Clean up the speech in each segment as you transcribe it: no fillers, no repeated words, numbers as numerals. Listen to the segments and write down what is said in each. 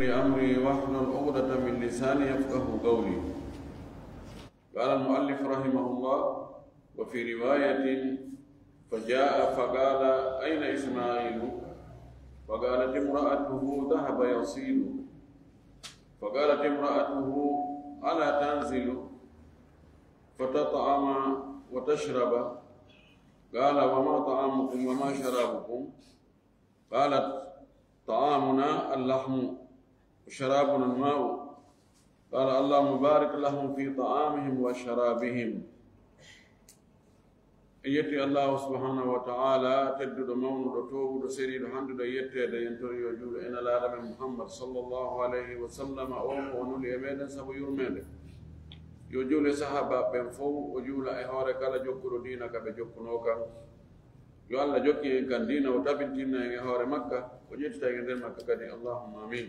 لي أمري واحلل عقدة من لساني يفقه قولي. قال المؤلف رحمه الله: وفي رواية فجاء فقال: أين إسماعيل؟ فقالت امرأته: ذهب يصيل. فقالت امرأته: ألا تنزل فتطعم وتشرب؟ قال: وما طعامكم وما شرابكم؟ قالت: طعامنا اللحم وشرابنا الماء. قال: اللهم بارك لهم في طعامهم وشرابهم. يتي الله سبحانه وتعالى تدد مونو توبو سريد حمد يتي ينتر يجول إن العالم محمد صلى الله عليه وسلم ونولي أمين سبو يرمين يجول صحابة بن فو وجول إهارة كلا جوكرو دينك بجوكنوكا yo Allah jokki en kan dina o tabintinna en hoore makka o ƴettita en nder makka kadi allahumma amin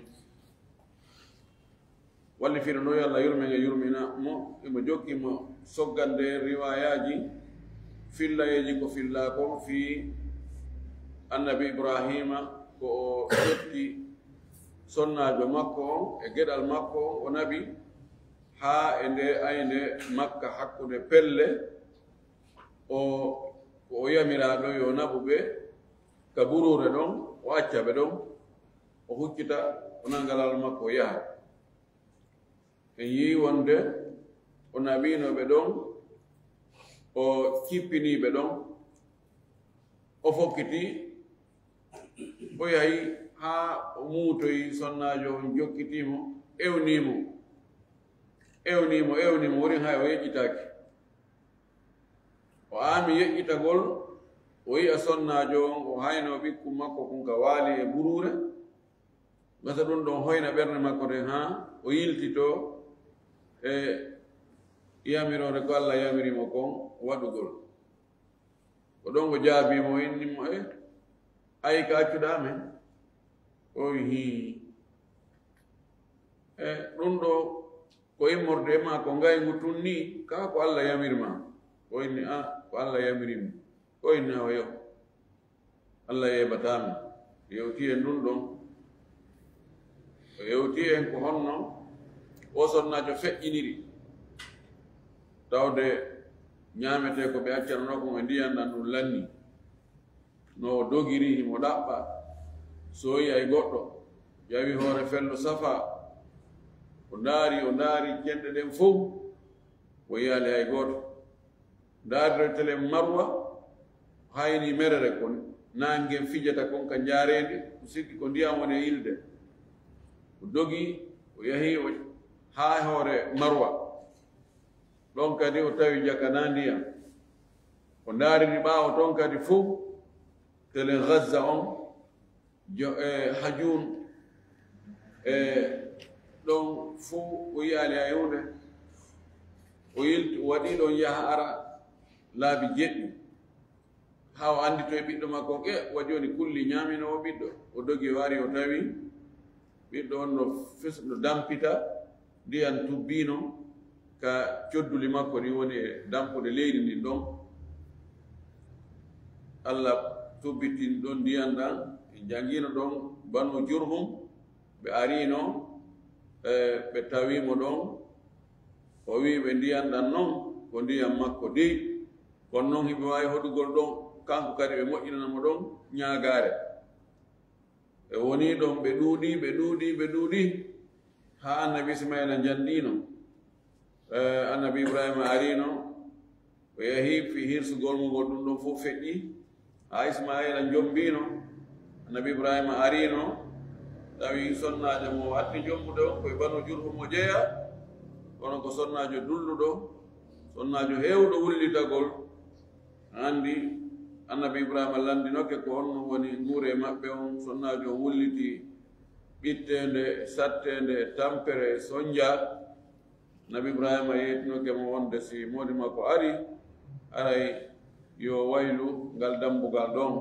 walli fino no yo Allah yurmen e yurmina mo emo jokki mo soggande riwayaji fillayeji ko filla ko fi annabi ibrahima ko o ƴetti sonnajo makko on e geɗal makko o nabi ha e nde ayde makka hakkude pelle o yamiraɗo yo naɓuɓe ka ɓurure ɗon o accaɓe ɗon o huccita o nangalal makko o yaha en yi wonde o naɓinoɓe ɗon o cippiniɓe ɗon o fokkiti o yahi ha o muutoyi sonnajo on jokkitimo ewnimo worin hay o yeƴƴitaki o aami yeƴƴitagol o yi'a sonnajo on o hayno ɓikku makko kun ka waali e ɓurure gasa ɗum ɗon hoyna ɓernde makko ten ha o yiltito e yamirore ko Allah yamirimo kon waɗugol o ɗon ko jaabimo o innimo ayi ka accuɗa men o hi ɗum ɗo ko immorde ma ko ngaygu tun ni ka ko Allah yamirma o inni ko Allah yamirimi o inni o yo Allah yeɓatami yewti en ɗum ɗon o yewti en ko honno o sonnajo feƴƴiniri tawde ñamete ko ɓe accatano ko e ndiyan ɗan ɗum lanni no o dogiri himo ɗaɓɓa so yi ay goɗɗo yawi hoore fello safa o ndaari jenɗe ɗen fof o yiyali hay goto ndaarde tele marwa hayni merere ko nangen fijata kon ka jaarede o sikki ko ndiyam woni e ilde o dogi o yahi o ha hoore marwa ɗon kadi o tawi jakana ndiyam o ndaarini ɓaawo ton kadi fof tele Gaza on hajun ɗon fof o yiyali hay hunde o yilti o waɗi ɗon yaha ara laabi jeɗɗi ha o andi to e ɓiɗɗo makko wa joni kulli ñamino o ɓiɗɗo o dogi o wari o tawi ɓiɗɗo on no dampita ndiyan tubbino ka codduli makko ɗi woni e dampude leydi ndin ɗon Allah tubbitin ɗon ndiyan ɗan e jangino ɗon banu Jurhum ɓe arino ɓe tawimo ɗon o wi ɓe ndiyan ɗan noon ko ndiyam makko dey kono noon hiɓe wawi hoɗugol ɗon kanko kadi ɓe moƴƴinanamo ɗon ñaagare ɓe woni ɗon ɓe ɗuuɗi ha annabi Ismaila janɗino annabi Ibrahima arino o yahi fi hirsugol mugol ɗum ɗon fof feƴƴi ha Ismaila jombino annabi Ibrahima arino tawi sonnajo mo atti jombude on koye banu Jurhum mo jeeya kono ko sonnajo dulluɗo sonnajo hewɗo wullitagol andi annabi Ibrahima landinoke ko honno woni nguure maɓɓe on sonnajo wulliti ɓittende sattende tampere sonja annabi Ibrahima yeytinoke mo wonde si modi makko ari aray yo waylu ngal dambugal ɗon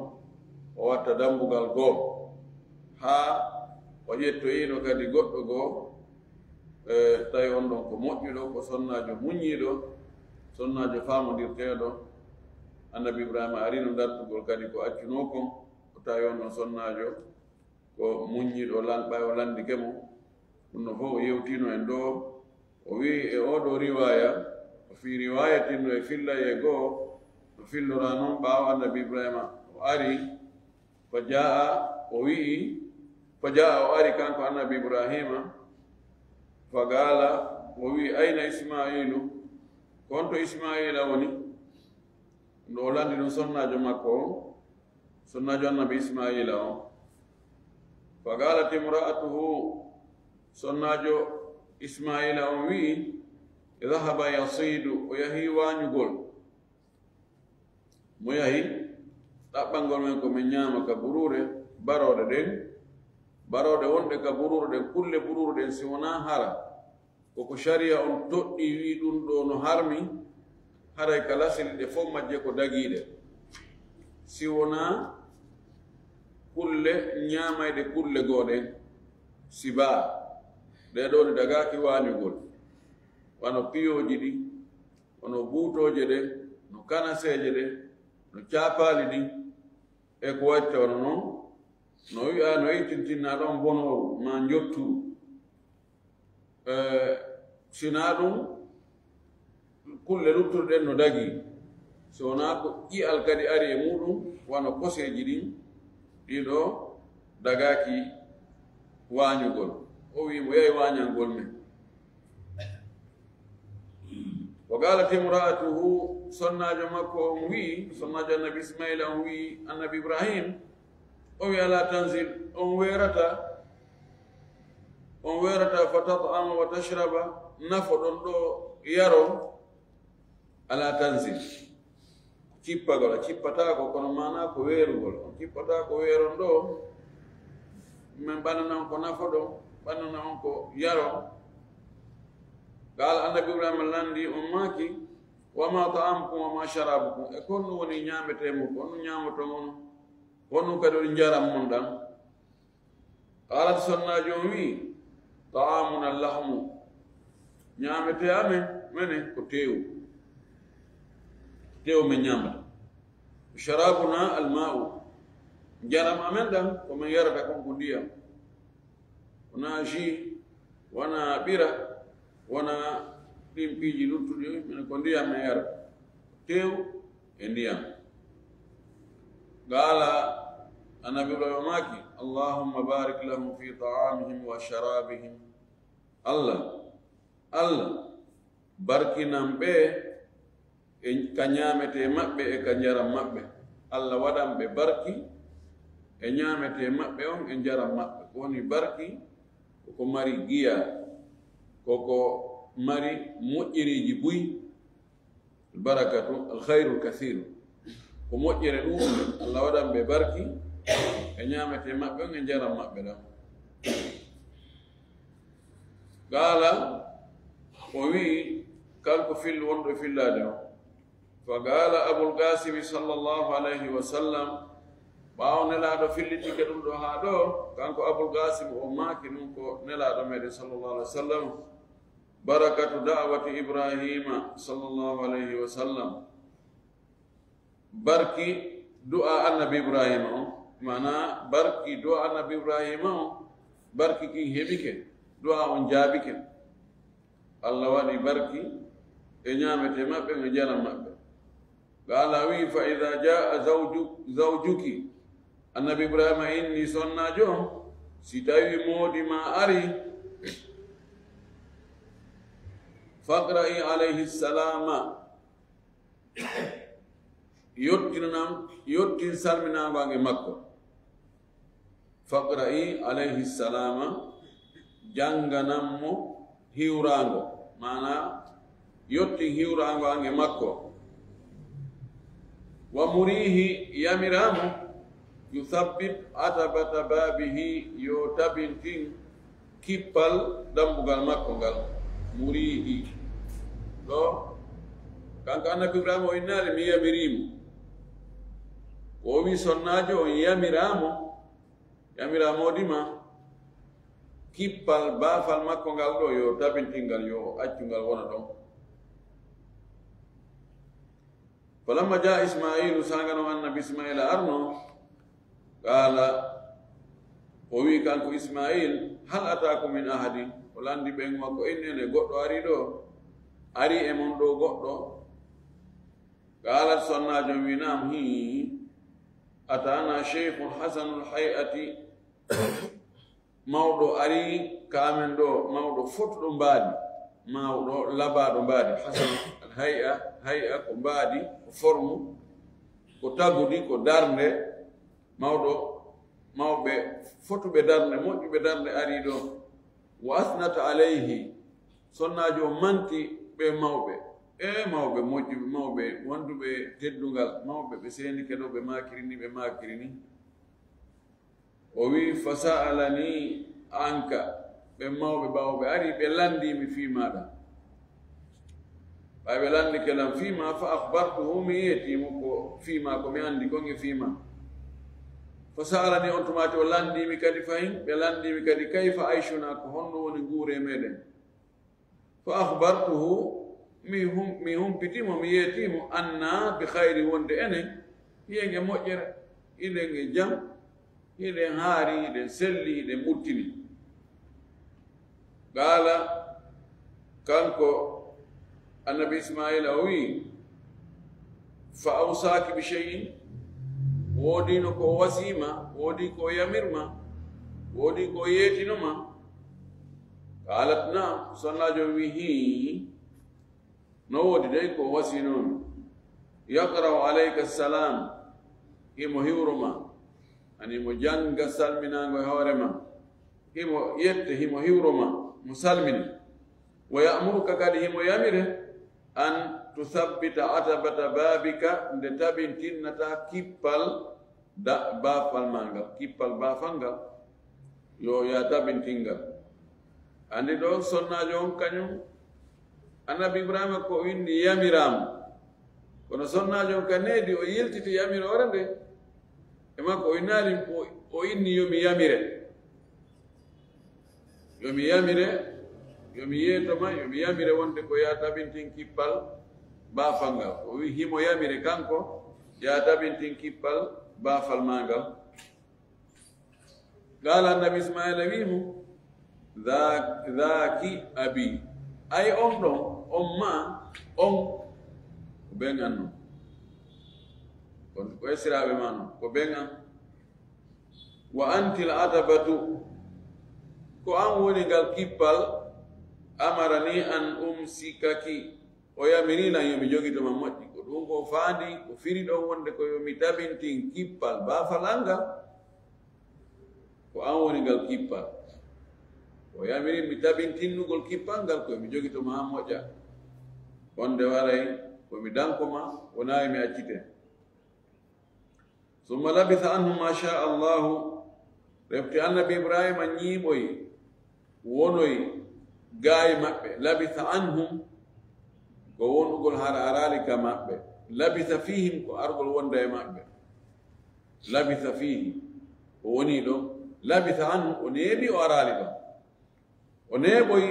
o watta dambugal goo ha o ƴettoyino kadi goɗɗo goo tawi on ɗon ko moƴƴuɗo ko sonnajo muññiɗo sonnajo famodirteɗo annabi Ibrahima arino dartugol kadi ko accuno kon o tawi on ɗon sonnajo ko muññiɗo ɓay o landike mo ɗum no fof o yewtino en ɗo o wi e oɗo riwaya o fi riwayatin no e filla e goo no fillora noon ɓaawo annabi ibrahima o ari fa jaa o ari kanko annabi ibrahima fa gaala o wi ayna ismailu konto ismaila woni ɗo o landi ɗum sonnajo makko o sonnajo annabi ismaila o fa galat imra'atuhu sonnajo ismaila on wi dhahaba yasidu o yahi wañugol mo yahi ɗaɓɓangol men ko min ñaama ka burure barode wonɗe ka burure ɗen kulle burure ɗen si wona hara koko sharia on toɗɗi wi ɗum ɗo no harmi haray ka lasili ɗe fof majje ko dagiɗe si wona kulle ñaamayɗe kulle gooɗen siba ɗe ɗo ɗe dagaki wañugol wano piyoji ɗi wono buutoje ɗe no kanaseje ɗe no capaali ɗi e ko watta wono noon no wi'a no yittintinna ɗon bonoru ma jottu sina ɗum kulle luttuɗen no dagi so wona ko ƴi'al kadi ari e muɗum wano koseji ɗin ɗiɗo dagaki wañugol o wi mo yahi wañangol men wa galat imra'atuhu sonnajo makko on wi sonnajo annabi ismaila on wi annabi ibrahim o wi ala tanzil on werata fa tat'ama wa tashraba nafo ɗon ɗo yaro ala tanzil cippagol a cippatako kono mana ko weerugol on cippata ko weeron ɗo min ɓannana on ko nafo ɗon ɓannana on ko yaro قال النبي إبراهيم لندي أماكي وما طعامكم وما شرابكم أكون وني نعمة مكون نعمة من ونو كدو نجارم من دم قالت سنة جومي طعامنا اللحم نعمة أمين مني كتيو من نعمة شرابنا الماء نجارم أمين دم ومن يردكم كديا wana ji wana bira wana ɗimpiiji luttuɗi min ko ndiyam e yara tew e ndiyam gaala annabi ibrahima maki allahumma barik lahum fi ta'amihim wa sharabihim allah barkinan ɓe e ka ñaamete maɓɓe e ka njaram maɓɓe allah waɗan ɓe barki e ñaamete maɓɓe on e njaram maɓɓe ko woni barki koko mari giya koko mari moƴƴiriji buy barakatu alkhairu kathiru ko moƴƴere ɗum allah waɗan ɓe barki e ñamete maɓɓe on e njaram maɓɓe ɗam gaala o wi kanko fillu wonɗo fillade o fa gaala abul qasimi sallllahu alayhi wa sallam ɓaawo nelaaɗo fillitike ɗum ɗo haa ɗo kanko abul qasim o maaki ɗum ko nelaaɗo meɗen sallllahu alih wa sallam barakatu da'wati ibrahima sallllahu alayhi wa sallam barki du'a annabi ibrahima o mana barki du'a annabi ibrahima o barki kin heɓike du'a on jaabike allah waɗi barki e ñaamete maɓɓe e jaram maɓɓe gaala wi fa ida jaa zawjuki annabi ibrahima inni sonnajo on si tawi moodi ma ari faqra'i alayhi salama yottin salminago ange makko faqra'i alayhi salama janganammo hiwrango mana yottin hiwrango ange makko wa murihi yamiramo yuthabbit atabata babihi yo tabintin kippal dambugal makko ngal murihi ɗo kanko annabi ibrahima o innare mi yamirimo o wi sonnajo on yamiramodima kippal baafal makko ngal ɗo yo tabintingal yo accungal wona ɗon falamma jaa ismailu sangano annabi ismaila arno qala o wi kanko ismail hal atakum min ahadin o landi ɓen makko innene goɗɗo ari ɗo ari e mon ɗo goɗɗo qalat sonnajo wi nam hi atana cheikhun hasanul hay'ati mawɗo ari kamen ɗo mawɗo fotɗo mbaadi mawɗo labaɗo mbaadi hasanul hay'a ko mbaadi ko forme ko tagudi ko darnde mawɓe fotuɓe darnde moƴƴuɓe darnde ari ɗo wa asnata alayhi sonnajo manti ɓe mawɓe mawɓe moƴƴuɓe mawɓe wonduɓe teddungal mawɓe ɓe sendike ɗo ɓe makirini o wi fa sa'alani anka ɓe mawɓe ɓawɓe ari ɓe landimi fi maɗa ɓay ɓe landike lam fima fa akhbartuhu mi yetimo ko fima ko mi andi konge fima fa sa'alani on tumati o landimi kadi fayin ɓe landimi kadi kayfa aishuna ko honno woni nguure meɗen fa akhbartuhu mi humpitimo mi yetimo anna bi khayri wonde enen hiyenge moƴƴere hiɗen e jam hiɗen haari hiɗen selli hiɗen ɓuttini qala kanko annabi ismaila o wi fa awsaki bi cheyin woodino ko wasima woodi ko yamirma woodi ko yeetinoma qalat nam sonnajo wi hi no woodi dey ko wasi noon yaqra'u alayka salam himo hiwroma ani mo janga salminago e hoorema himo yette himo hiwroma mo salmini wa ya'muruka kadi himo yamire an tuthabbita atabata babika nde tabintinnata kippal baafal mangal kippal baafal ngal yo ya tabintingal andi ɗo sonnajo on kañum annabi ibrahima ko windi yamirama kono sonnajo on ka needi o yiltiti yamire ore nde e makko o innali o inni yomi yamire yomi yeetoma yomi yamire wonde ko ya tabintin kippal baafal ngal o wi himo yamire kanko ya tabintin kippal baafal mangal qala annabi ismaila wimo dhaki abi ay on ɗon on ma on ko ɓen anno ko esiraɓe ma noon ko ɓen an wa antil atabatu ko an woni ngal kippal amarani an umsikaki o yamirilan yomi jogitoma moƴƴi ko ɗum ko faandi ko firi ɗon wonde ko yomi tabintin kippal baafalal ngal ko an woni ngal kippal o yamiri mi tabintinnugol kippal ngal koye mi jogitoma ha moƴƴa wonde waray komi dankoma wonayi mi accite summa labitha anhum ma sha allahu refti annabi ibrahima ñiiɓoy wonoy gaayi maɓɓe labitha anhum ko wonugol hara arali ka maɓɓe labitha fihim ko argol wonda e maɓɓe labitha fihi o woni ɗo labitha anhum o neeɓi o arali ɗon o neeɓoy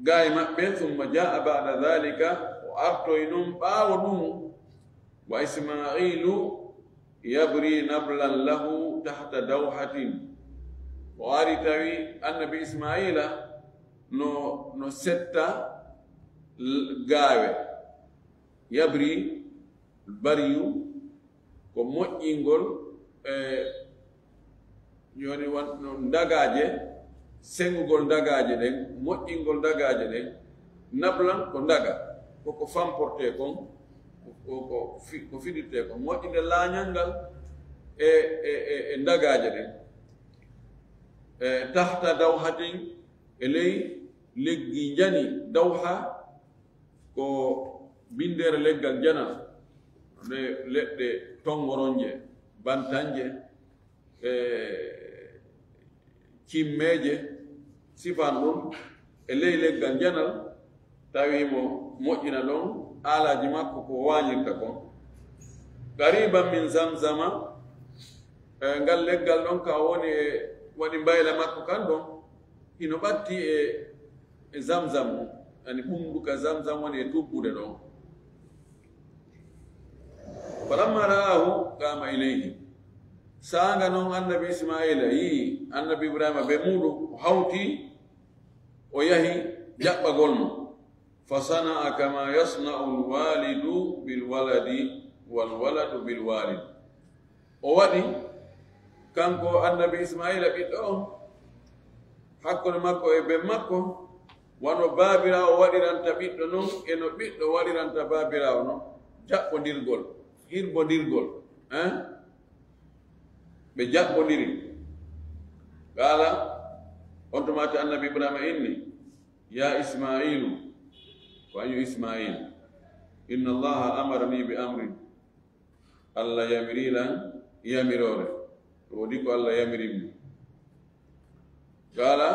gaayi maɓɓe summa jaa bada dhalika o artoy noon ɓaawo ɗum wa ismailu yabri nablan lahu tahta dawhatin o ari tawi annabi ismaila no setta gaawe yabri bariyu ko moƴƴingol joni no dagaje sengugol dagaje ɗen moƴƴingol dagaje ɗen nablan ko daga koko famporte kon ko fiɗirte kon moƴƴinde laañal ngal e dagaje ɗen tahta dawhatin e ley leggi jani dawha ko bindere leggal janal nde leɗɗe tongoronje bantanje cimmeje sifan ɗum e ley leggal janal tawimo moƴƴina ɗon alaji makko ko wañirta kon qariban min zamzama ngal leggal ɗon ka woni e waɗi mbayla makko kan ɗon hino ɓatti e zamzam ani ɓumɗuka zamzam woni e tubbude ɗon falamma ra'ahu qama ilayhi sanga non annabi ismaila yi annabi ibrahima be muɗum hawti o yahi jaɓɓagol mo fa sana'a kama yasna'u lwalidu bilwaladi walwaladu bilwalid o waɗi kanko annabi ismaila ɓiɗɗo on hakkude makko e ɓe makko wano baabirawo waɗiranta ɓiɗɗo non eno ɓiɗɗo waɗiranta baabirawo non jaɓɓodirgol hirbodirgol ɓe jaɓɓodiri qala on tumati annabi ibrahima inni ya ismailu wañu ismail inna allaha amarani bi amrin allah yamirilan yamirore wodi ko allah yamirinmi qala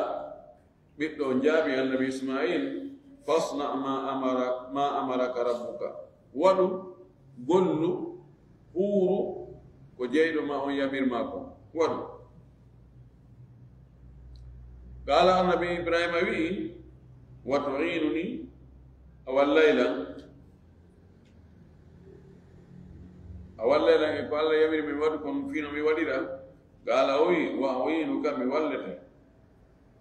ɓiɗɗo jaabi annabi ismail fasna ma amaraka rabbuka waɗu gollu huuru ko jeyɗo ma on yamirma ko waɗu qala annabi ibrahima wi wa tu'inuni awallaylan e ko allah yamiri mi waɗu kono fino mi waɗira qala o wi wa u'inuka mi wallete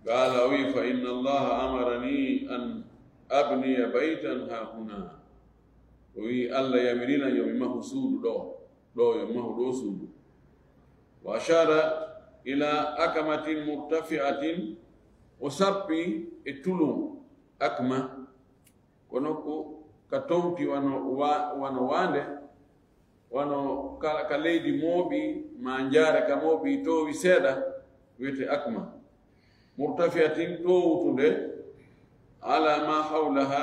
qala o wi fa inna allaha amarani an abniya baytan ha huna o wi allah yamirina yomi mahu suudu ɗo yomi mahu ɗo suudu wa ashara ila akamatin murtafi'atin o sappi e tulum akma kono ko ka towti wano wande wano ka leydi mooɓi ma jaare ka mooɓi towi seeɗa wiyete akma murtafi'atin towutunde ala ma hawlaha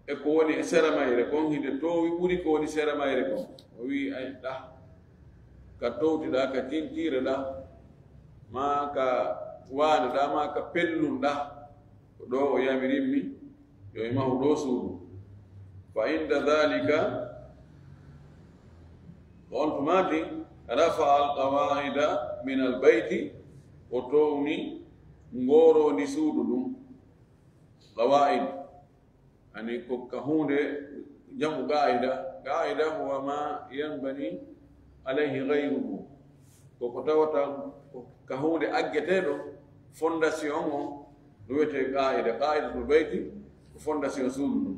e ko woni e sera mayre kon hide towi ɓuri ko woni sera mayre kon o wi ay ɗa ka towtiɗa ka tintireɗa ma ka waneɗa ma ka pellunɗa ko ɗo o yamirinmi yo e mahu ɗo suudu fa inda dhalika on tumati rafa alqawaida min albayti o towni ngorodi suudu ɗum qawaid ani ko ka hunde jamu qaida huwa ma yanbani alayhi ghayruhu koko tawata ka hunde aggeteɗo fondation o ɗo wiyete qaidatul bayti ko fondation suudu ɗum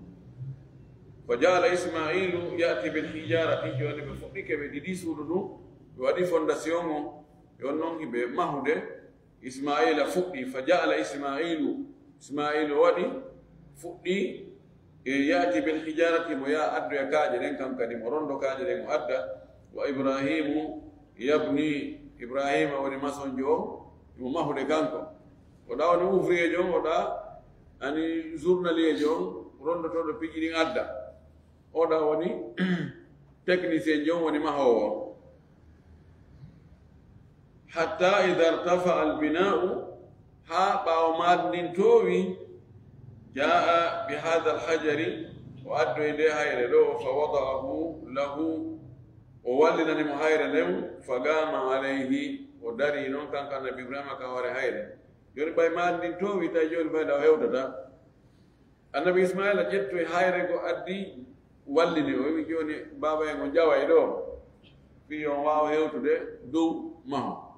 fa jala ismailu yati bil hijarati joni ɓe fuɗɗike ɓe ɗiɗi suudu ɗum ɓe waɗi fondation o yon noon hiɓe mahude ismaila fuɗɗi fa jala ismailu waɗi fuɗɗi e yati bil hijarati mo ya addu e kaaje ɗen kam kadi mo rondo kaaje ɗen mo adda wa ibrahimu yabni ibrahima woni masonjo o mo mahude kanko oɗa woni ouvrier jo on oɗa ani journalier jo on rondotoɗo piiji ɗin adda oɗa woni technicien jo on woni mahowo o hatta ida irtafa albina'u ha ɓawo maɗin towi jaa bi hada alhajari o addo e nde hayre ɗo fa wada'ahu lahu o wallinanimo hayre nden fa gama alayhi o dari noon kanko annabi ibrahima ka hoore hayre joni ɓay maɗin towi tawi joni fayda o hewtata annabi ismaila ƴetto e hayre go addi wallini o wi joni baba en o jaway ɗo fi on wawa hewtude dow maho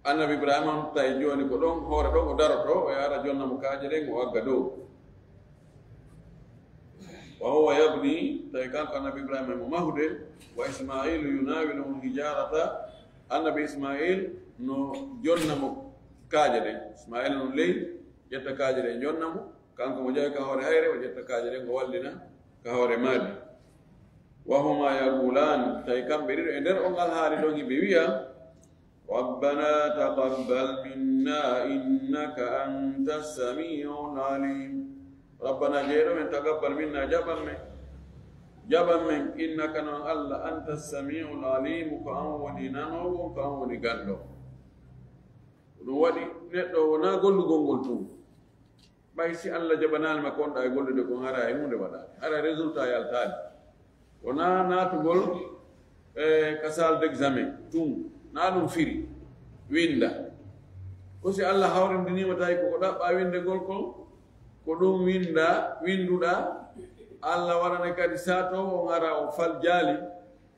annabi ibrahima on tawi joni ko ɗon hoore ɗon o daroto o yara jonnamo kaaje ɗen o agga dow wa huwa yabni tawi kanko annabi ibrahima mo mahude wa ismailu yunawiluhu hijarata annabi ismail no jonnamo kaaje ɗen ismaila no ley ƴetta kaaje ɗen jonnamo kanko mo jawi ka hoore hayre o ƴetta kaaje ɗen o wallina ka hoore maadi wa huma yaqulan tawi kamɓe ɗiɗo e nder on alhaali ɗon hiɓe wiya ربنا تقبل منا إنك أنت السميع العليم ربنا جيرو من تقبل منا جبا من إنك نون الله أنت السميع العليم كأنوني نانو كأنوني قالو نوادي نتو نقول لقول تو بايسي الله جبنا لما كنت أقول لكم هذا يمون بنا هذا ريزولتا يالتالي ونا ناتقول كسال دexamen توم naɗum firi winda ko si allah hawrindinima tawi koko ɗaɓɓa windegol kon ko ɗum winduɗa allah waɗane kadi satowo on ara o fal jaali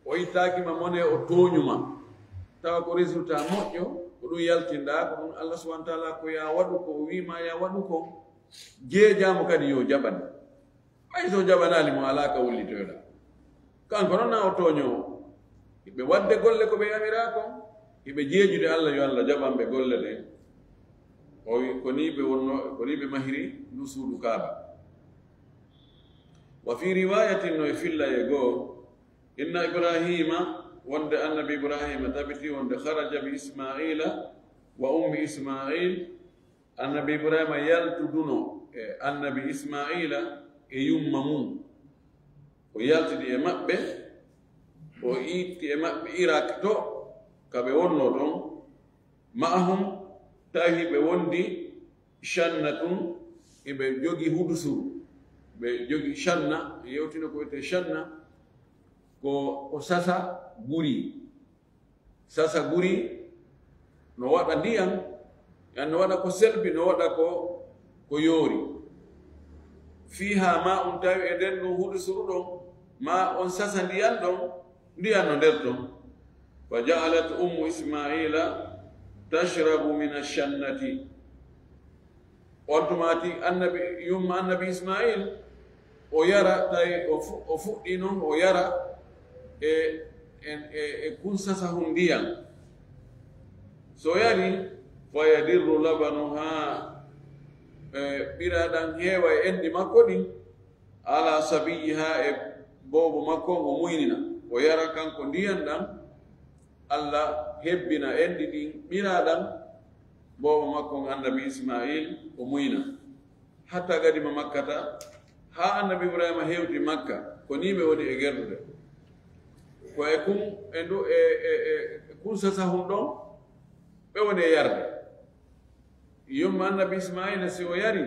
o ittaakima mone o tooñuma tawa ko résultat moƴƴo ko ɗum yaltinɗa ko ɗum Allah subahana taala ko ya waɗu ko o wima ya waɗu ko jeejamo kadi yo jaɓan ɓay so jaɓanali mo ala ka wullitoyoɗa kanko noon na o tooñowo hiɓe wadde golle ko ɓe yamira ko hiɓe jeejude Allah yo Allah jaɓanɓe golle ɗe o wi ko ni ɓe mahiri ndu suudu kaaba wa fi riwayatin no e filla e goo inna ibrahima wonde annabi ibrahima tabiti wonde haraja bi ismaila wa ummi ismail annabi ibrahima yaltuduno e annabi ismaila e yumma mum o yaltidi e maɓɓe o itti e maɓɓe irak to kaɓe wonno toon ma'ahum tawi ɓe wondi shannatun eɓe jogi hudusuru ɓe jogi shanna yewtina ko wiyete shanna ko sasa guri no waɗa ndiyam no waɗa ko selbi no waɗa ko yoori fiha ma um tawi e nder ɗum hudusuru ɗon ma on sasa ndiyam no nder ton fa ja'alat ummu ismaila tashrabu min ashannati on tumati yumma annabi ismail o yara tawi o fuɗɗi noon o yara e kunsasa hun ndiyam so yari fa yadirru labanu ha ɓiraɗan heewa e enɗi makko ɗin ala sabiyi ha e boobo makko o muynina o yara kanko ndiyam ɗan Allah hebbina enɗi ɗin ɓiraɗan boobo makko annabi ismail o muyna hatta gadima makkata ha annabi ibrahima hewti makka ko ni ɓe woni e gerdude ko e kun sasa hun ɗon ɓe woni e yarde yumma annabi ismaila si o yari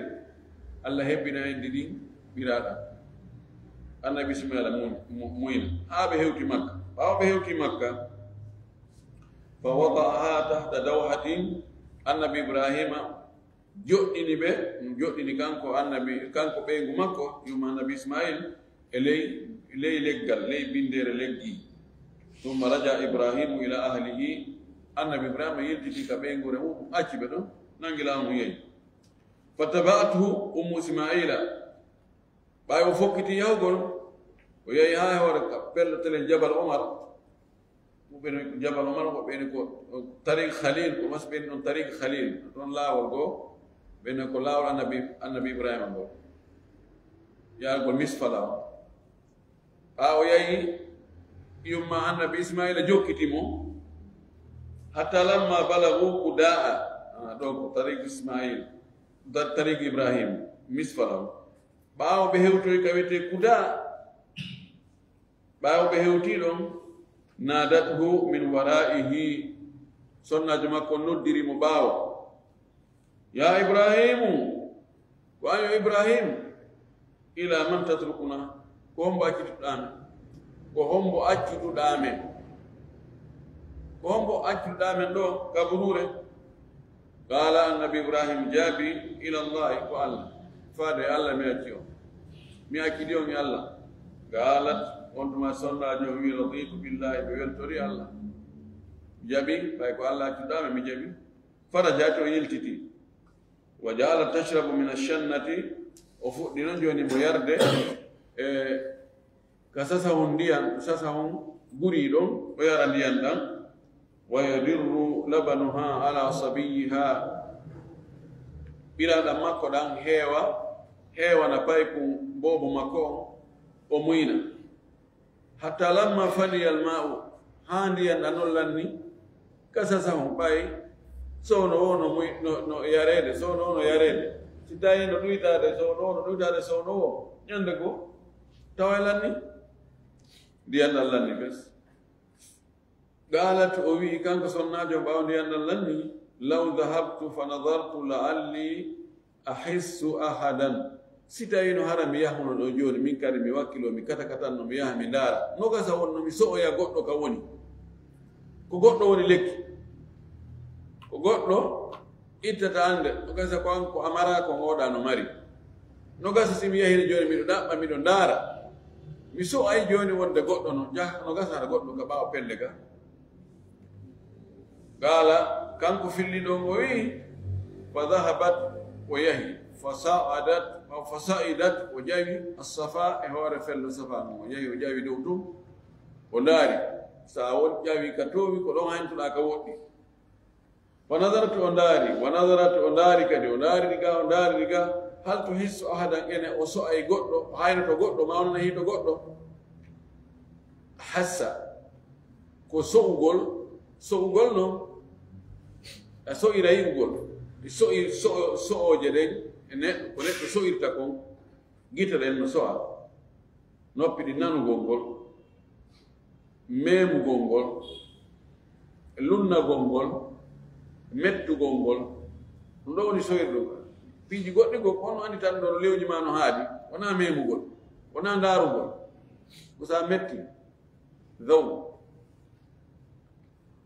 Allah hebbina enɗi ɗin ɓiraɗan annabi ismaila muyna ha ɓe hewti makka ɓawa ɓe hewti makka fa wada'aha tahta dawhatin annabi ibrahima joɗɗini ɓe joɗɗini kanko ɓeygu makko yumma annabi ismail e ley leggal ley bindere leggi tumma raja ibrahimu ila ahlihi annabi ibrahima yiltiti ka ɓeygure mum acci ɓe ɗon nangilamu yeyi fataba'athu ummu ismaila ɓawi o fokkiti yahugol o yehi ha hoore pelletele jabal omar ɓeni jabal omar ko ɓeni ko tarik khalil ko mas ɓeni ɗon tarik khalil ɗon laawol goo ɓeni ko laawol annabi ibrahima ngol yaagol misfala o ɓa o yahi yumma annabi ismaila jokkitimo hatta lamma balagu kuda'a ɗo ko tarik ismail tarik ibrahim misfala o ɓaawo ɓe hewtoyi ka wiyete kuda ɓaawo ɓe hewti ɗon nadathu min wara'ihi sonnajo makko noddirimo ɓaawo ya ibrahimu ko an yo ibrahim ila man tatrukuna ko hombo accituɗamen ɗo kaburure qala annabi ibrahim jaabi ila llahi ko allah faade allah mi acci on mi akkidi on e allah qalat on tuma sonnajo o wi raditu billahi ɓe weltori allah jaɓi ɓay ko allah accituɗame mi jaɓi farajati o yiltiti wa jaala tashrabu min ashannati o fuɗɗi noon joni mo yarde e ka sasa hun ndiyam sasa hun guri ɗon o yara ndiyam ɗan wa yadirru labanuha ala sabiyiha ɓiraɗam makko ɗan heewana pay ko boobo makko o muyna hatta lamma faliya alma'u ha ndiyam ɗan non lanni ka sasa hun pay sowno o no yarede sowno o no yarede si tawi no ɗuytade sowno o ñande goo tawa lanni ndiyam ɗan lanni bes qalat o wi kanko sonnajo ɓaw ndiyam ɗan lanni law dahabtu fa nadartu la'alli ahissu ahadan si tawi no hara mi yahuno ɗo joni min kadi mi wakkilo mi kata-katanno mi yaha mi ndaara no gasa wonno mi so'oya goɗɗo ka woni ko goɗɗo woni lekki ko goɗɗo ittata ande no gasa ko an ko amara ko ngoɗa no mari no gasa simi yahiri joni miɗo ɗaɓɓa miɗo ndaara mi so ay joni wonde goɗɗo no no gasata goɗɗo ka ɓaawa pelle ga qala kanko filliɗo o wi fa dahabat o yahi fa sa'idat o ƴawi assafa e hoore fello safa no o yahi o ƴawi dow tum o ndaari sa won ƴawi ka towi ko ɗon hantuɗa ka woɗɗi fa nadaratu o ndaari wa nadaratu o ndaari kadi o ndaari ɗiga hal to hissu ahadan ene o so'ay goɗɗo o haynoto goɗɗo ma on nahi to goɗɗo hassa ko so'ugol no a so'ira yi'ugol so'oje ɗen e neɗɗo ko neɗɗo so'irta kon gita ɗen no so'a noppi ɗi nanugol ngol memugol ngol lunnagol ngol mettugol ngol ɗum ɗo woni so'irɗum piiji goɗɗi go kono andi tan ɗo lewji ma no haaɗi wona memugol wona ndaarugol ko sa metti dow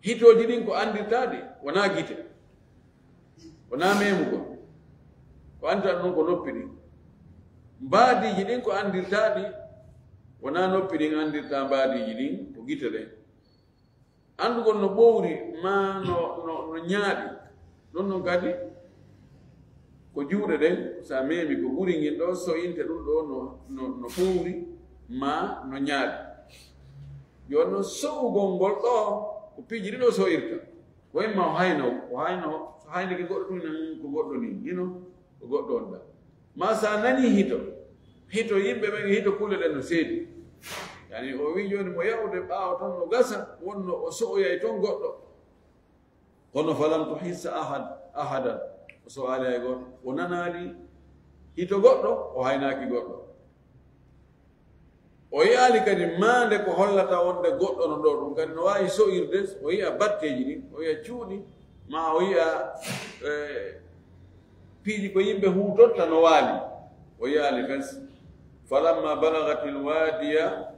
hitoji ɗin ko andirtaɗi wona gite wona memugol ko andita ɗum ko noppi ɗin mbaadiji ɗin ko andirtaɗi wona noppi ɗin andirta mbaadiji ɗin ko gite ɗen andugol no ɓowri ma no ñaaɗi ɗon non kadi ko juuɗe ɗen sa memi ko ɓuri ngin ɗo so inte ɗum ɗo no ɓowri ma no ñaaɗi joni noon so'ugol ngol ɗo ko piiji ɗiɗo so'irta ko imma o hayno so haynike goɗɗo ɗum nan ko goɗɗo ni hino ko goɗɗo on ɗa ma sa nani hito yimɓe ɓen hito kulle ɗen no seedi yani o wi joni mo yawde ɓaawa ton no gasa wonno o so'oyay toon goɗɗo kono falam to hissa ahadan o so'ali hay goɗɗo o nanaali hito goɗɗo o haynaaki goɗɗo o yaali kadi maande ko hollata wonde goɗɗo no ɗo ɗum kadi no waawi so'irde o yi'a batteji ɗin o yi'a cuuɗi ma o yi'a piiji ko yimɓe huutotta no waali o yaali fes falamma balagatil waadiya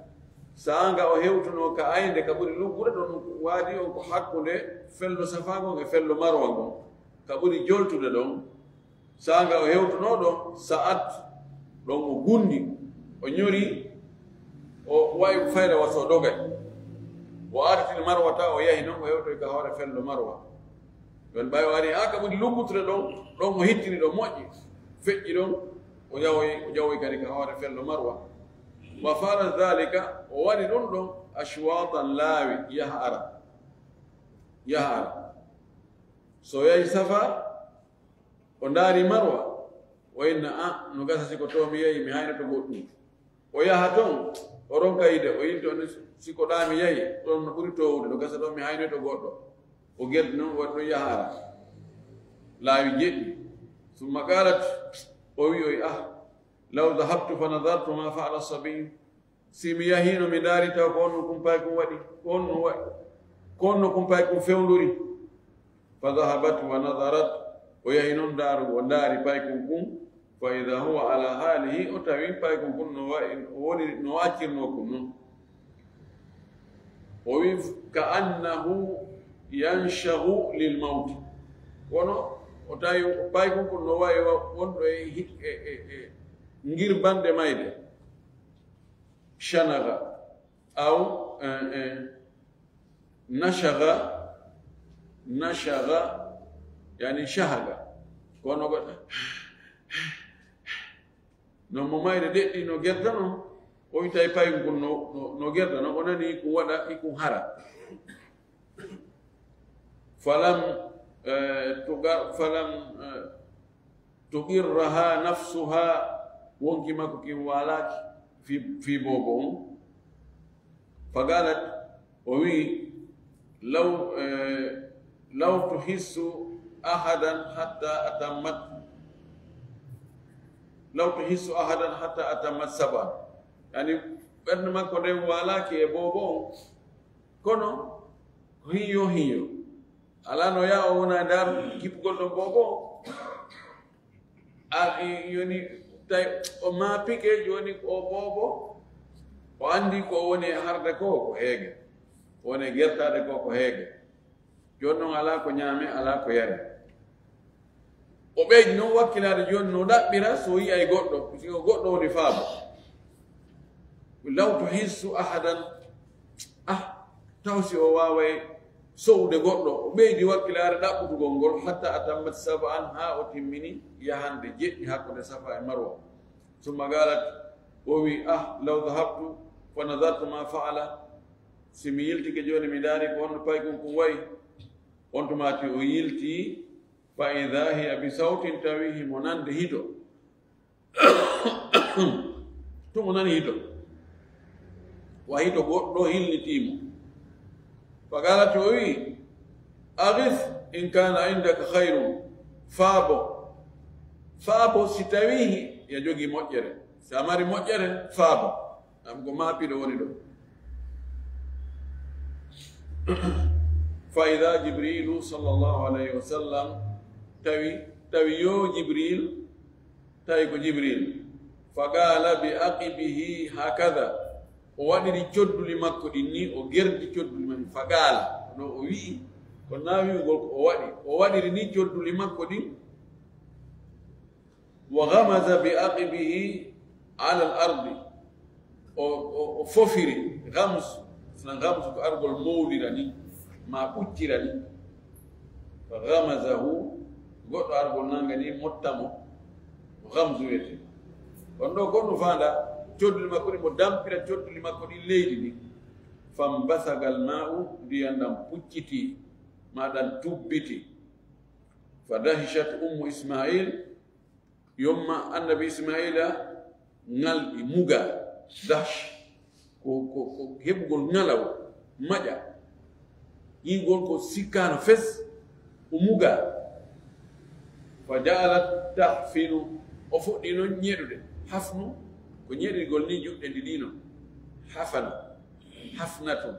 saanga o hewtuno ka aynde ka ɓuri luggude ɗon waadi o ko hakkunde fello safa ngon e fello marwa ngon ka ɓuri joltude ɗon saanga o hewtuno ɗon sa'at ɗon o gundi o ñori o wawi fayre waso dogay o artil marwa ta o yahi noon o hewtoy ka hoore fello marwa yon ɓawi o ari ha ka ɓuri luggutude ɗon o hittini ɗo moƴƴi feƴƴi ɗon o ƴawoy kadi ka hoore fello marwa wa fala dhalika o waɗi ɗum ɗon ashwatan laawi yaha ara so yahi safa o ndaari marwa o inna no gasa siko to mi yahi mi haynoto goɗɗum o yaha toon o ronka yide o yinto ni siko ɗa mi yahi ɗon no ɓuri towude no gasa ɗon mi haynoto goɗɗo o gerdi noon waɗi ɗon yaha ara laawi jeɗɗi summa qalat o wi oy law dahabtu fa nadartu ma faala sabiy si mi yahino mi ndaari taw ko onno kumpay kum waɗi ko onno kumpay kum fewnduri fa dahabat wa nadarat o yahi noon ndaarugo o ndaari paykum kum fa ida huwa ala haalihi o tawi paykum kum no woni no accirno kum noon o wi ka annahu yanshahu lil mawti kono o tawi paykum kum no wawi wonɗo e ngir bande mayde shanaga aw nashaga yani shahaga kono goɗɗo no mo mayde deɗɗi no gerda no o wi tawi paykum kum no gerda no o nani ikum waɗa ikum hara falam tuqirraha nafsuha wonki makko kin waalaki fi bobo on fagalat o wi law tuhissu ahadan hatta atammat saba yani ɓernde makko nden waalaki e bobo on kono hiyo ala no yaha o wona ndar kippugol ɗon bobo yoni tawi o maapike joni o bobo o andi ko woni harde ko heege woni gertade ko heege joni noon ala ko ñaame ala ko yare o ɓeydi noon wakkilade joni no ɗaɓɓira so yiyay goɗɗo siko goɗɗo woni faabo law tuhissu ahadan tawsi o waaway sowde goɗɗo o ɓeydi wakkilaare ɗaɓɓutugol ngol hatta atammat sab'an ha o timmini yahande jeɗɗi hakkude safa e marwa summa galat o wi law dahabtu fa nadartu ma faala si mi yiltike jooni mi daari ko honno pay kon ko wayi on tumati o yilti fa idha hiya bi sawtin tawihi mo nande hito to mo nani hito wa hito goɗɗo hillitimo fa galat o wi aghith in kana indaka khayrun faabo si tawihi ya jogi moƴƴere si a mari moƴƴere faabo am ko maapiɗo woni ɗo fa ida jibrilu sallallahu alayhi wa sallam tawi yo jibril tawi ko jibril fa qala bi aqibihi hakada o waɗiri codduli makko ɗin ni o gerdi codduli man fa qala no o wi'i ko nawiwgol ko o waɗiri ni codduli makko ɗin wa gamaza bi aqibihi ala al ardi o fofiri gamsu sina gamsu ko argol mowlira ni ma ɓuccira ni fa gamazahu goɗɗo argol nanga ni mottamo gamsu wiyete on ɗo goɗɗo fanda codduli makko ɗi mo dampira codduli makko ɗi leydi ni fambasagal ma'u ndiyam ɗam pucciti maɗan tubbiti fa dahishat ummu ismail yomma annabi ismaila ngalɗi muga dash ko heɓugol ngalaw maƴa yigol ko sikkano fes o muga fa ja'alat tahfinu o fuɗɗi noon ñeɗude hafnu ko ñeɗirgol ni juɗɗe ndiɗino hafana hafnatum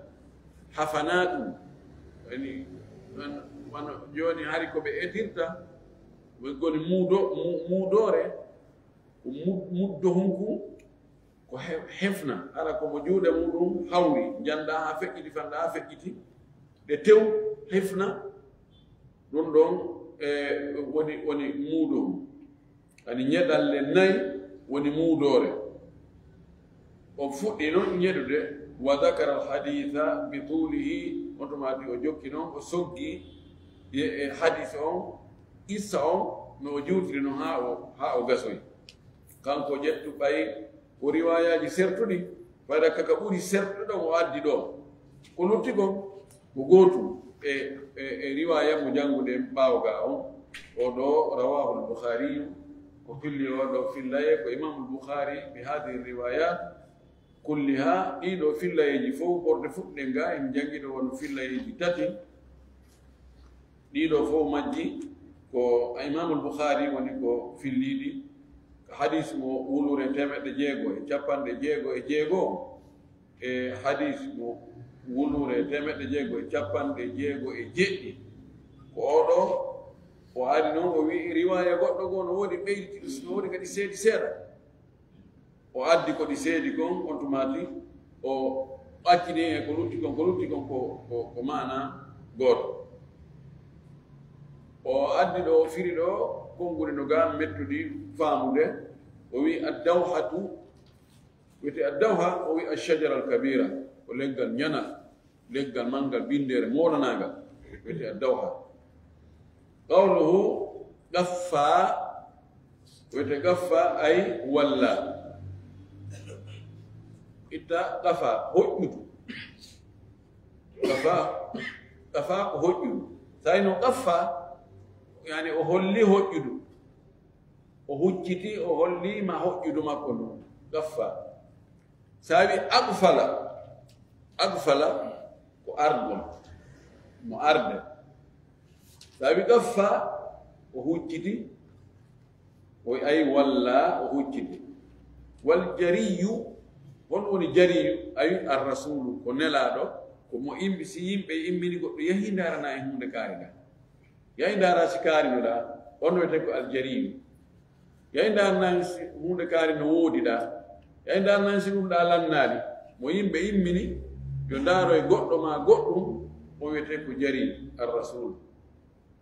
hafanatum ani wano joni hari ko ɓe etirta goni muudore ko muddo hunku ko hefna ala komo juuɗe muɗum hawri janda ha feƴƴiti fanda ha feƴƴiti ɗe tew hefna ɗum ɗon woni muuɗum ani ñeɗalle nayi woni muudore o fuɗɗi noon ñeɗude wa dakara al haditha bi tulihi on tumati o jokki noon o soggi e hadis on issa on no o juutiri noon ha o gasoy kanko ƴettu ɓay ko riwayaji sertuɗi fayda kaka ɓuri sertuɗo ɗon o addi ɗo ko lutti kon ko gootu e riwaya mo janngude ɓaawga on o ɗo rawahu al-bukhariyu ko filli o ɗo fillaye ko imamu al-bukhari bi hadihi riwayat kulliha ɗiɗo fillayeji fof ɓorde fuɗɗe nga en janngiɗo won fillayeji tati ɗiɗo fof majji ko imamu al-bukhari woni ko filliɗi hadis mo wulure 666 e hadis mo wulure 667 ko oɗo o ari noon o wi riwaya goɗɗo goo no woodi ɓeydi no woodi kadi seedi seeɗa o addi ko ɗi seedi kon on tumati o accini e ko lutti kon ko mana gooto o addi ɗo o firi ɗo konnguri no ga mettuɗi faamude o wi addawhatu wiyete addawha o wi ashajara alkabira ko leggal ñana leggal mangal bindere molanagal wiyete addawha qawluhu gaffa wiyete gaffa ay walla itta gafa hoƴƴudu gafa ko hoƴƴudu sayno gaffa yani o holli hoƴƴudu o hucciti o holli ma hoƴƴudu makko ɗum gaffa sawi agfala ko ardol mo arde sawi gaffa o hucciti o ay walla o hucciti wal jariyu won woni jariyu ayi arrasulu ko nelaɗo ko mo imbi si yimɓe immini goɗɗo yahi darana e hunde kaariɗa yahi dara si kaarinoɗa on wiyete ko aljariyu yahi darnan si hunde kaari no woodiɗa yahi darnan si ɗum ɗa lannaɗi mo yimɓe immini yo daaro e goɗɗo ma goɗɗum o wiyete ko jari arrasul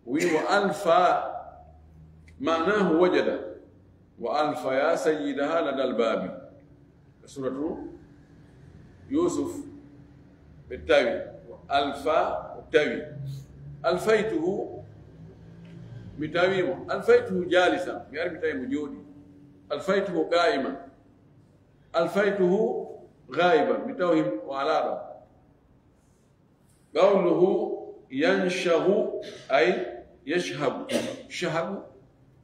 wi wa alfa manahu wajada wa alfa ya sayyidaha ladal baabi suratu يوسف بالتاوي ألفا تاوي ألفيته متاويمه ألفيته جالسا بيعرف تاوي مجودي ألفيته قائما ألفيته غائبا متاوهم وعلى قوله ينشه أي يشهب شهب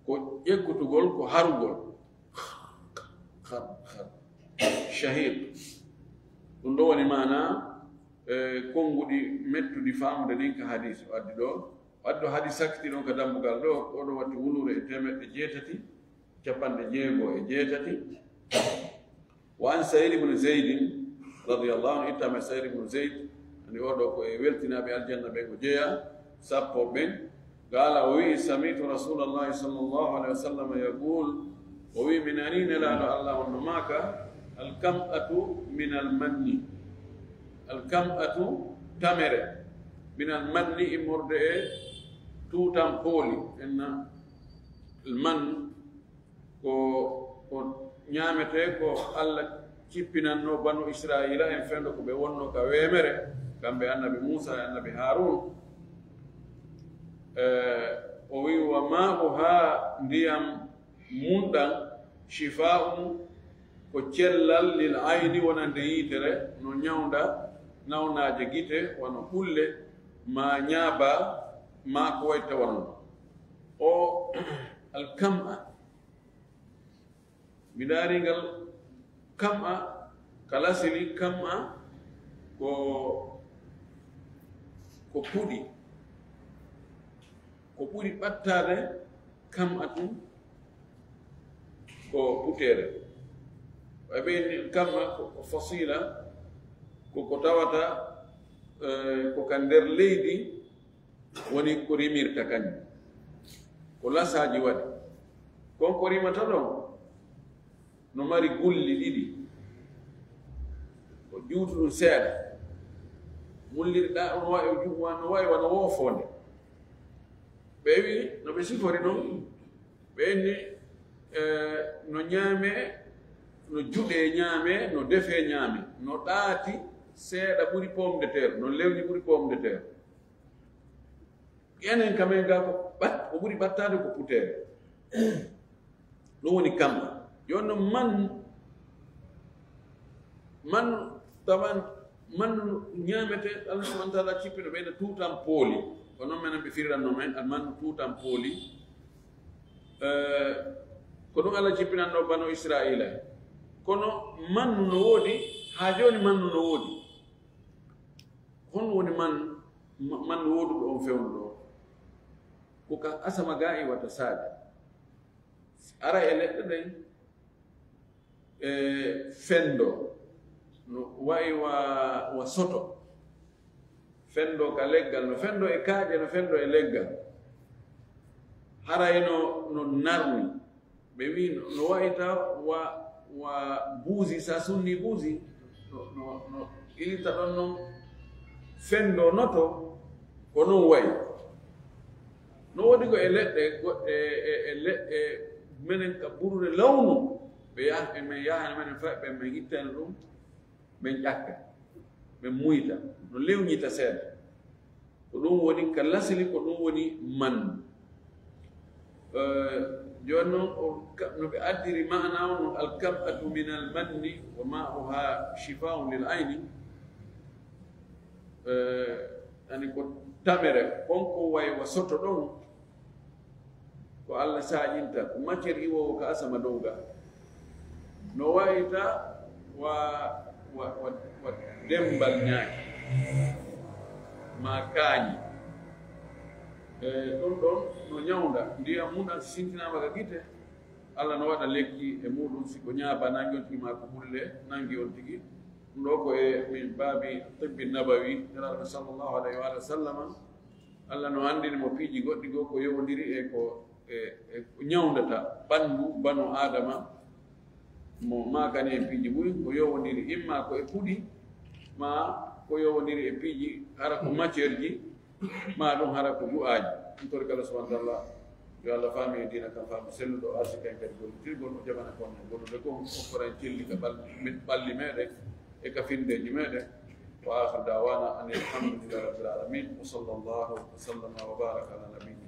كو يكتغول كو هارغول خر شهيد ndo woni mana konngudi mettuɗi famde ɗin ka hadis waddi ɗo hadis sakti ɗon ka dambugal ɗo oɗo watti wulure e 768 wa an Saïd ibn Zayd radiyallahu anhu ittama Saïd ibn Zayd ani oɗo ko e weltinaɓe aljanna ɓe ko jeeya sappo ɓen قال وي سمعت رسول الله صلى الله عليه وسلم يقول وي من أنين لا الله ونماك الكمأة من المن الكمأة تمر من المن إمرد توتام بولي إن المن ko ñaamete ko Allah cippinanno banu Israila en fendo ko ɓe wonno ka weemere kamɓe annabi Musa e annabi Harun o wi wa ma'uha ndiyam munɗan shifa'un ko cellal lil ayni wonande yitere no ñawda nawnaje gite wono ɓulle ma ñaaba ma ko wayta wonno o alkam'a mi daaringal kam'a kala sili kam'a ko puɗi ko ɓuri ɓattade kam'a ɗum ko putere way ɓeyni kam'a ko fasila ko tawata ko ka nder leydi woni ko rimirta kañum ko lasaji waɗi konko rimata ɗon no mari gulli ɗiɗi ko juutu ɗum seeɗa mullirɗa no wawi wona woofonde ɓe wi no ɓe sifori ɗon ɓe inni no ñaame no juɗe ñaame no defe ñaame no ɗaati seeɗa ɓuri pomme de terre no lewni ɓuri pomme de terre enen kamen ga ko ɓuri ɓattade ko putere ɗum woni kamma joni noon man tawan man ñaamete Allah subhanahu wa taala cippino ɓeyna tuutan pooli ko noon menen ɓe firiranno men almanno tuutan pooli ko ɗum Allah cippinanno bano Israila kono mannu no woodi haa jooni mannu no woodi honno woni mannu wooduɗo on fewnu ɗo ko ka asama ga i wata saaja ara e leɗɗe ɗen fendo no wayi wa soto fendo ka leggal no fendo e kaaƴe no fendo e leggal haray no narni ɓe wi no wayita wa buusi sa sunni buusi no ilita ɗon noon fendo noto ko noon wayi no woodi ko e leɗɗe goɗɗe e leɗɗe menen ka ɓurde lawnu men yahani menen faɓɓe men ittani ɗum men ƴakka ɓe muyta no lewñita seeɗa ko ɗum woni ka lasili ko ɗum woni mannu joni noon no ɓe addiri mana o no alkam'atu min almanni wa ma'uha shifaun lil ayni ani ko tamere konko way wa soto ɗon ko Allah saƴinta ko matiére iwowo ka asama dow ga no wayita wa dembal ñaaki ma kaañi ɗum ɗon no ñawda ndiyam muɗan si sintinama ka gite Allah no waɗa lekki e muɗum siko ñaaba nangi on tigi ma ko hulle nangi on tigi ɗum ɗo ko e min baabi tibbi nabawi nelaɗo sallllahu alayhi wa sallama Allah no andini mo piiji goɗɗi goo ko yowodiri e ko ñawdata ɓanndu banu adama mo makani e piiji ɓuri ko yowodiri imma ko e puɗi ma ko yowodiri e piiji hara ko matiére ji ma ɗum hara ko du'aji ɗum tori kala subhanahu wa taala yo Allah faami e dina kam faamu selluɗo arsi ken kadi gollutirgol o jaɓana konne gollude ko hokkoran celli ka ɓalli meɗen e ka finde ñimede wa akhir dawana an alhamdulillahi rabbil alamin wa sallallahu wa sallama wa baraka ala nabiyina